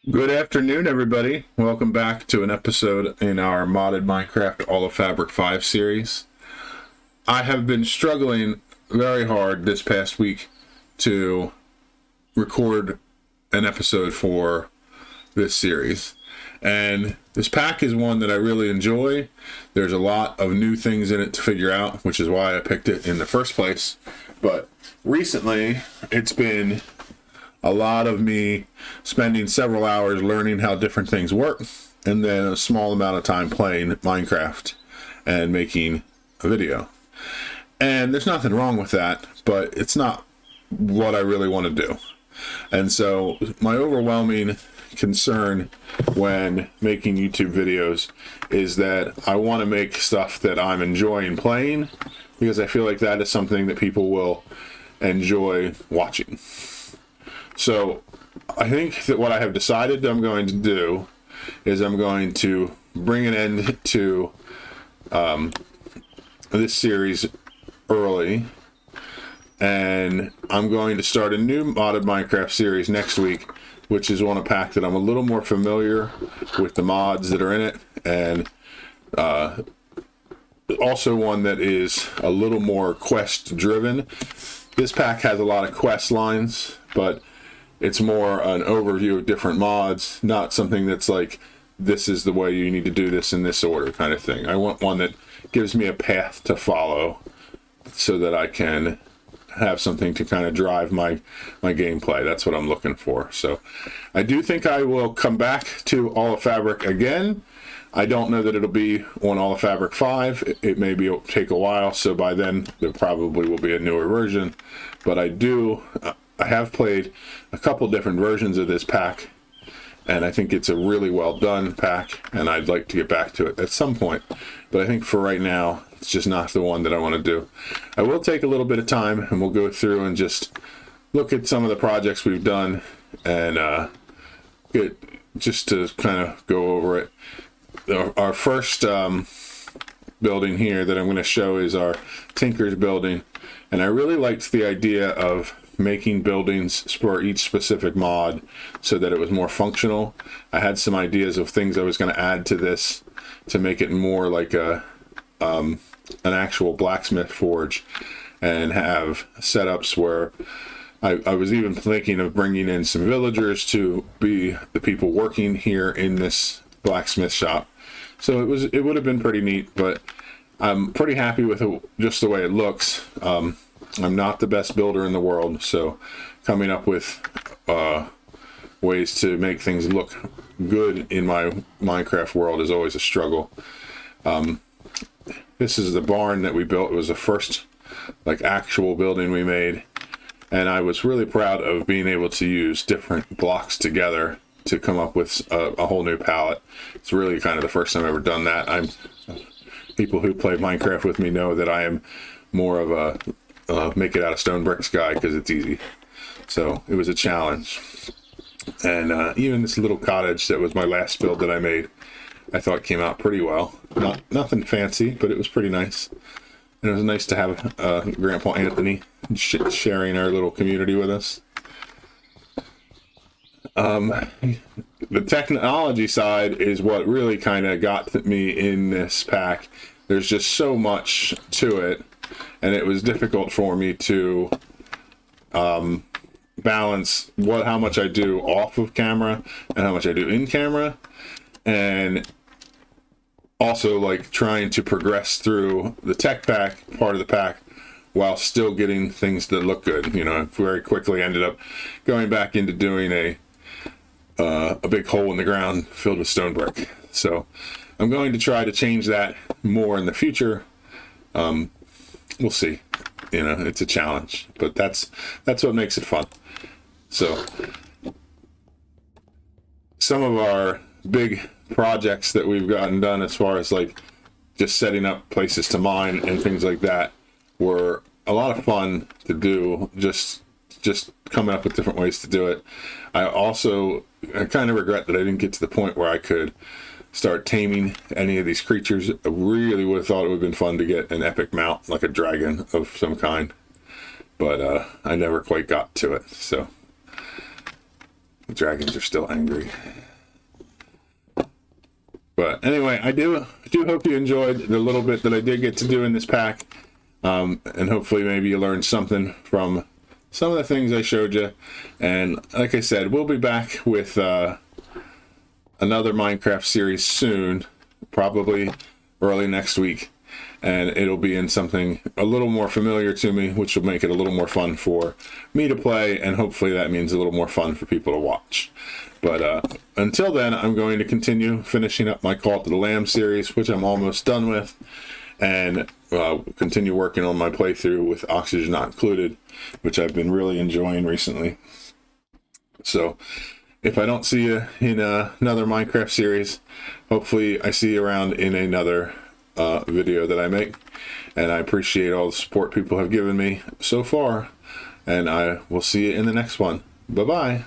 Good afternoon, everybody. Welcome back to an episode in our modded Minecraft All of Fabric 5 series. I have been struggling very hard this past week to record an episode for this series. And this pack is one that I really enjoy. There's a lot of new things in it to figure out, which is why I picked it in the first place. But recently, it's been a lot of me spending several hours learning how different things work, and then a small amount of time playing Minecraft and making a video. And there's nothing wrong with that, but it's not what I really want to do. And so my overwhelming concern when making YouTube videos is that I want to make stuff that I'm enjoying playing, because I feel like that is something that people will enjoy watching. So I think that what I have decided I'm going to do is I'm going to bring an end to this series early, and I'm going to start a new modded Minecraft series next week, which is on a pack that I'm a little more familiar with the mods that are in it, and also one that is a little more quest driven. This pack has a lot of quest lines, but it's more an overview of different mods, not something that's like, this is the way you need to do this in this order kind of thing. I want one that gives me a path to follow so that I can have something to kind of drive my gameplay. That's what I'm looking for. So I do think I will come back to All of Fabric again. I don't know that it'll be on All of Fabric 5. It may take a while, so by then there probably will be a newer version. But I have played a couple different versions of this pack, and I think it's a really well done pack, and I'd like to get back to it at some point. But I think for right now, it's just not the one that I want to do. I will take a little bit of time, and we'll go through and just look at some of the projects we've done, and just to kind of go over it. Our first building here that I'm going to show is our Tinker's building, and I really liked the idea of making buildings for each specific mod so that it was more functional. I had some ideas of things I was going to add to this to make it more like an actual blacksmith forge, and have setups where I was even thinking of bringing in some villagers to be the people working here in this blacksmith shop. So it would have been pretty neat, but I'm pretty happy with just the way it looks. I'm not the best builder in the world, so coming up with ways to make things look good in my Minecraft world is always a struggle. This is the barn that we built. It was the first actual building we made, and I was really proud of being able to use different blocks together to come up with a whole new palette. It's really kind of the first time I've ever done that. People who play Minecraft with me know that I am more of a make it out of stone bricks guy, because it's easy. So it was a challenge. And even this little cottage that was my last build that I made, I thought came out pretty well. Nothing fancy, but it was pretty nice. And it was nice to have Grandpa Anthony sharing our little community with us. The technology side is what really kind of got me in this pack. There's just so much to it, and it was difficult for me to balance how much I do off of camera and how much I do in camera, and also trying to progress through the tech pack part of the pack while still getting things that look good. I very quickly ended up going back into doing a big hole in the ground filled with stone brick. So I'm going to try to change that more in the future. We'll see. It's a challenge, but that's what makes it fun. So some of our big projects that we've gotten done, as far as just setting up places to mine and things like that, were a lot of fun to do. Just coming up with different ways to do it. I kind of regret that I didn't get to the point where I could start taming any of these creatures. I really would have thought it would have been fun to get an epic mount, like a dragon of some kind, but I never quite got to it. So The dragons are still angry. But anyway, I do hope you enjoyed the little bit that I did get to do in this pack. And hopefully maybe you learned something from some of the things I showed you. And like I said, we'll be back with another Minecraft series soon, probably early next week. And it'll be in something a little more familiar to me, which will make it a little more fun for me to play, and hopefully that means a little more fun for people to watch. But until then, I'm going to continue finishing up my Call to the Lamb series, which I'm almost done with, and continue working on my playthrough with Oxygen Not Included, which I've been really enjoying recently. So if I don't see you in another Minecraft series, hopefully I see you around in another video that I make. And I appreciate all the support people have given me so far, and I will see you in the next one. Bye bye.